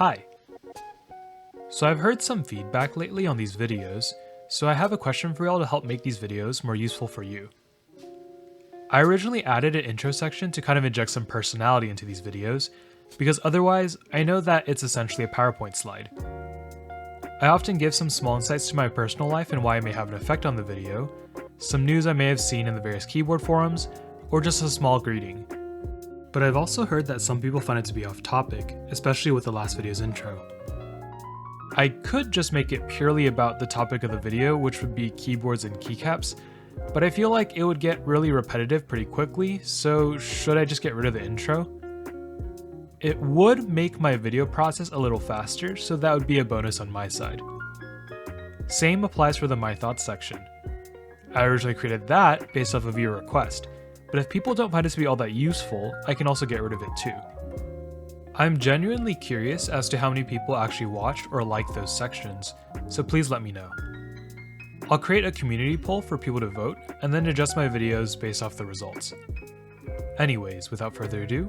Hi! So I've heard some feedback lately on these videos, so I have a question for y'all to help make these videos more useful for you. I originally added an intro section to kind of inject some personality into these videos, because otherwise, I know that it's essentially a PowerPoint slide. I often give some small insights to my personal life and why it may have an effect on the video, some news I may have seen in the various keyboard forums, or just a small greeting. But I've also heard that some people find it to be off topic, especially with the last video's intro. I could just make it purely about the topic of the video, which would be keyboards and keycaps, but I feel like it would get really repetitive pretty quickly, so should I just get rid of the intro? It would make my video process a little faster, so that would be a bonus on my side. Same applies for the My Thoughts section. I originally created that based off of viewer request, but if people don't find it to be all that useful, I can also get rid of it too. I'm genuinely curious as to how many people actually watched or liked those sections, so please let me know. I'll create a community poll for people to vote, and then adjust my videos based off the results. Anyways, without further ado,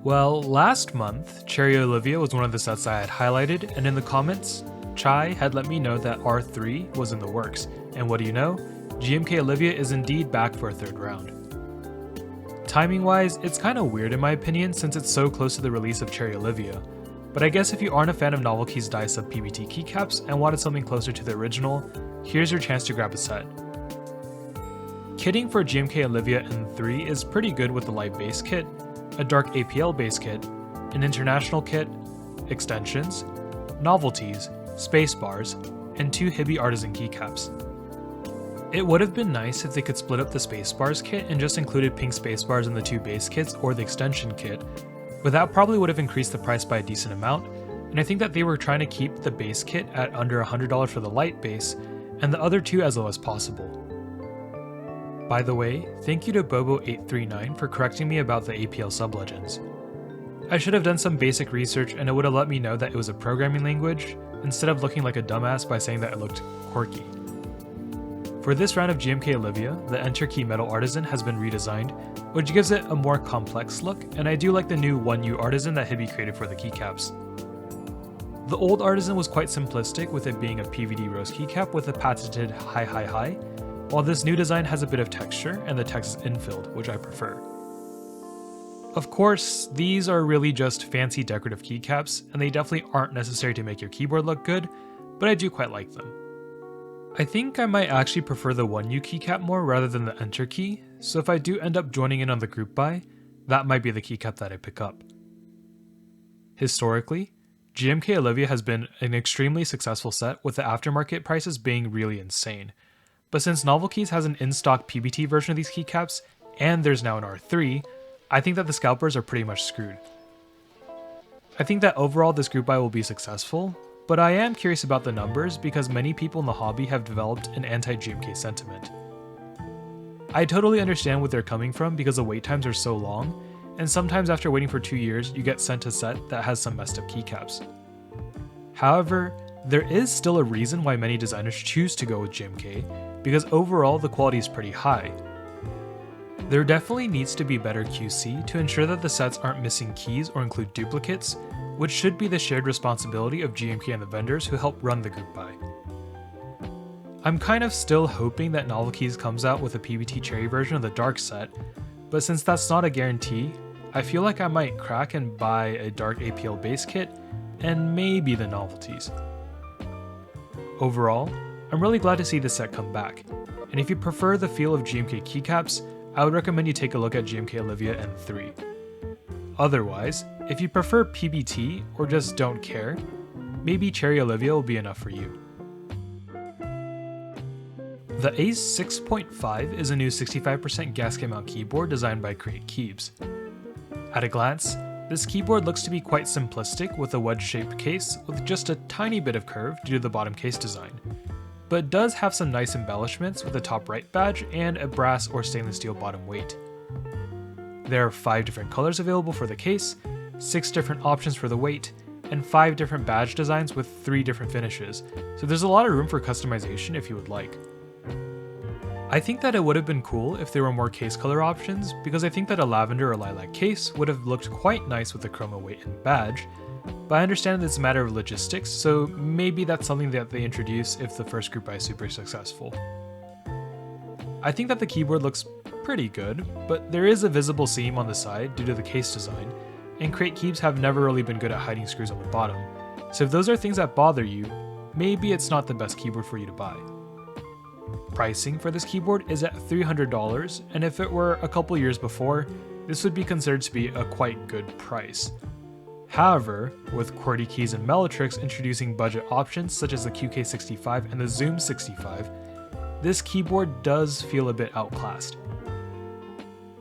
Well, last month, Cherry Olivia was one of the sets I had highlighted, and in the comments, Chai had let me know that R3 was in the works, and what do you know? GMK Olivia is indeed back for a third round. Timing wise, it's kinda weird in my opinion since it's so close to the release of Cherry Olivia, but I guess if you aren't a fan of Novelty's Dye Sub PBT Keycaps and wanted something closer to the original, here's your chance to grab a set. Kitting for GMK Olivia Nº3 is pretty good with the light base kit, a dark APL base kit, an international kit, extensions, novelties, space-bars, and 2 Hibby Artisan keycaps. It would have been nice if they could split up the space-bars kit and just included pink space-bars in the 2 base kits or the extension kit, but that probably would have increased the price by a decent amount, and I think that they were trying to keep the base kit at under $100 for the light base, and the other 2 as low as possible. By the way, thank you to Bobo839 for correcting me about the APL sublegends. I should have done some basic research and it would have let me know that it was a programming language, instead of looking like a dumbass by saying that it looked quirky. For this round of GMK Olivia, the Enter Key Metal Artisan has been redesigned, which gives it a more complex look, and I do like the new 1U Artisan that Hibby created for the keycaps. The old Artisan was quite simplistic, with it being a PVD rose keycap with a patented high, while this new design has a bit of texture and the text is infilled, which I prefer. Of course, these are really just fancy decorative keycaps, and they definitely aren't necessary to make your keyboard look good, but I do quite like them. I think I might actually prefer the 1U keycap more rather than the Enter key, so if I do end up joining in on the group buy, that might be the keycap that I pick up. Historically, GMK Olivia has been an extremely successful set, with the aftermarket prices being really insane. But since Novelkeys has an in-stock PBT version of these keycaps, and there's now an R3, I think that the scalpers are pretty much screwed. I think that overall this group buy will be successful, but I am curious about the numbers because many people in the hobby have developed an anti-GMK sentiment. I totally understand where they're coming from because the wait times are so long, and sometimes after waiting for 2 years, you get sent a set that has some messed up keycaps. However, there is still a reason why many designers choose to go with GMK, because overall the quality is pretty high. There definitely needs to be better QC to ensure that the sets aren't missing keys or include duplicates, which should be the shared responsibility of GMK and the vendors who help run the group buy. I'm kind of still hoping that Novelkeys comes out with a PBT Cherry version of the dark set, but since that's not a guarantee, I feel like I might crack and buy a dark APL base kit and maybe the novelties. Overall, I'm really glad to see this set come back, and if you prefer the feel of GMK keycaps, I would recommend you take a look at GMK Olivia Nº3. Otherwise, if you prefer PBT or just don't care, maybe Cherry Olivia will be enough for you. The Ace 6.5 is a new 65% gasket mount keyboard designed by Keycaps. At a glance, this keyboard looks to be quite simplistic with a wedge-shaped case with just a tiny bit of curve due to the bottom case design, but does have some nice embellishments with a top right badge and a brass or stainless steel bottom weight. There are 5 different colors available for the case, 6 different options for the weight, and 5 different badge designs with 3 different finishes, so there's a lot of room for customization if you would like. I think that it would have been cool if there were more case color options, because I think that a lavender or lilac case would have looked quite nice with the chroma weight and badge, but I understand that it's a matter of logistics, so maybe that's something that they introduce if the first group buy is super successful. I think that the keyboard looks pretty good, but there is a visible seam on the side due to the case design, and Keycaps have never really been good at hiding screws on the bottom, so if those are things that bother you, maybe it's not the best keyboard for you to buy. Pricing for this keyboard is at $300, and if it were a couple years before, this would be considered to be a quite good price. However, with QWERTY keys and Melotrix introducing budget options such as the QK65 and the Zoom 65, this keyboard does feel a bit outclassed.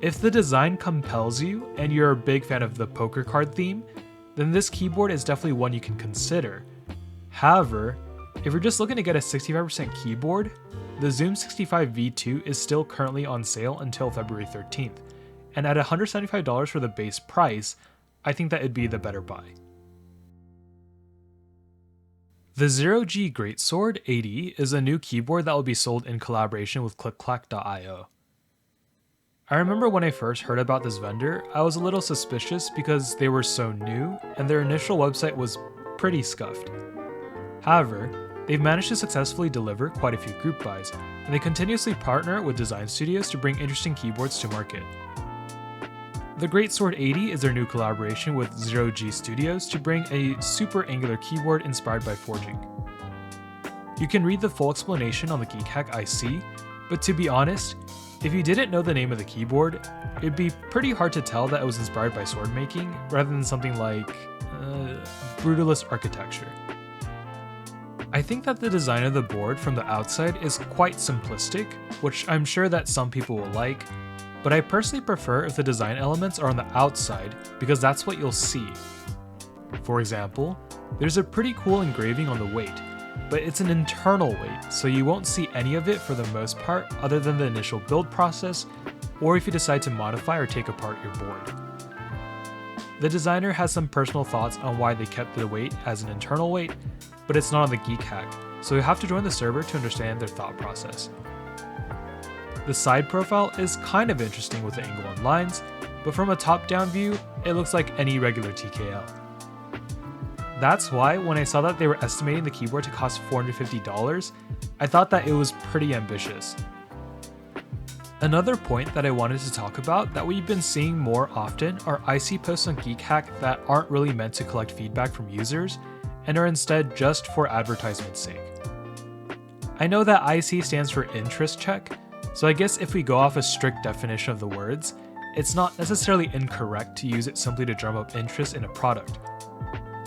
If the design compels you and you're a big fan of the poker card theme, then this keyboard is definitely one you can consider. However, if you're just looking to get a 65% keyboard, the Zoom 65 V2 is still currently on sale until February 13th, and at $175 for the base price, I think that it'd be the better buy. The Zero G Greatsword 80 is a new keyboard that will be sold in collaboration with ClickClack.io. I remember when I first heard about this vendor, I was a little suspicious because they were so new and their initial website was pretty scuffed. However, they've managed to successfully deliver quite a few group buys, and they continuously partner with design studios to bring interesting keyboards to market. The Greatsword 80 is their new collaboration with Zero G Studios to bring a super angular keyboard inspired by forging. You can read the full explanation on the Keycap IC, but to be honest, if you didn't know the name of the keyboard, it'd be pretty hard to tell that it was inspired by sword making rather than something like brutalist architecture. I think that the design of the board from the outside is quite simplistic, which I'm sure that some people will like, but I personally prefer if the design elements are on the outside because that's what you'll see. For example, there's a pretty cool engraving on the weight, but it's an internal weight, so you won't see any of it for the most part other than the initial build process, or if you decide to modify or take apart your board. The designer has some personal thoughts on why they kept the weight as an internal weight, but it's not on the Keycap, so you have to join the server to understand their thought process. The side profile is kind of interesting with the angle and lines, but from a top-down view, it looks like any regular TKL. That's why when I saw that they were estimating the keyboard to cost $450, I thought that it was pretty ambitious. Another point that I wanted to talk about that we've been seeing more often are IC posts on Keycap that aren't really meant to collect feedback from users and are instead just for advertisement's sake. I know that IC stands for interest check, so I guess if we go off a strict definition of the words, it's not necessarily incorrect to use it simply to drum up interest in a product.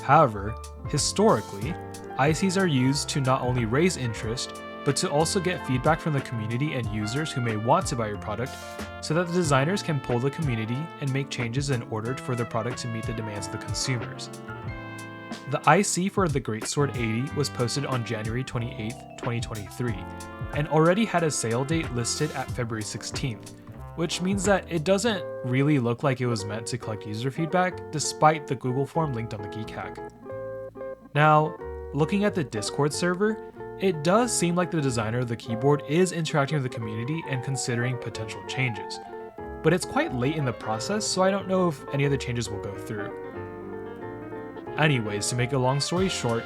However, historically, ICs are used to not only raise interest, but to also get feedback from the community and users who may want to buy your product, so that the designers can poll the community and make changes in order for the product to meet the demands of the consumers. The IC for the Greatsword 80 was posted on January 28, 2023, and already had a sale date listed at February 16th, which means that it doesn't really look like it was meant to collect user feedback despite the Google form linked on the Keycap. Now, looking at the Discord server, it does seem like the designer of the keyboard is interacting with the community and considering potential changes, but it's quite late in the process, so I don't know if any of the changes will go through. Anyways, to make a long story short,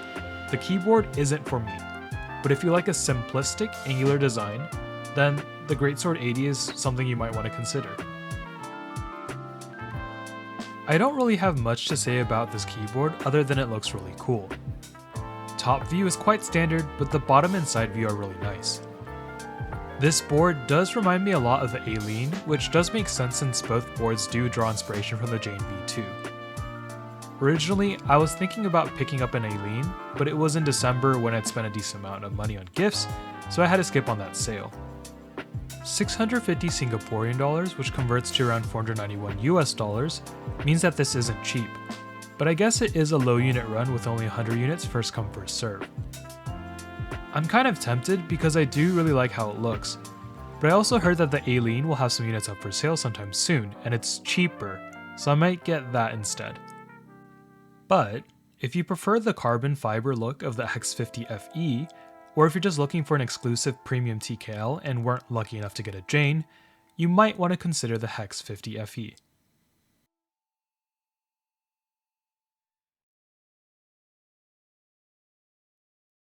the keyboard isn't for me, but if you like a simplistic, angular design, then the Greatsword 80 is something you might want to consider. I don't really have much to say about this keyboard other than it looks really cool. Top view is quite standard, but the bottom and side view are really nice. This board does remind me a lot of the Aileen, which does make sense since both boards do draw inspiration from the Jane V2. Originally, I was thinking about picking up an Aileen, but it was in December when I'd spent a decent amount of money on gifts, so I had to skip on that sale. 650 Singaporean dollars, which converts to around 491 US dollars, means that this isn't cheap, but I guess it is a low unit run with only 100 units first come first serve. I'm kind of tempted because I do really like how it looks, but I also heard that the Aileen will have some units up for sale sometime soon, and it's cheaper, so I might get that instead. But if you prefer the carbon fiber look of the X50 FE, or if you're just looking for an exclusive premium TKL and weren't lucky enough to get a Jane, you might want to consider the X50 FE.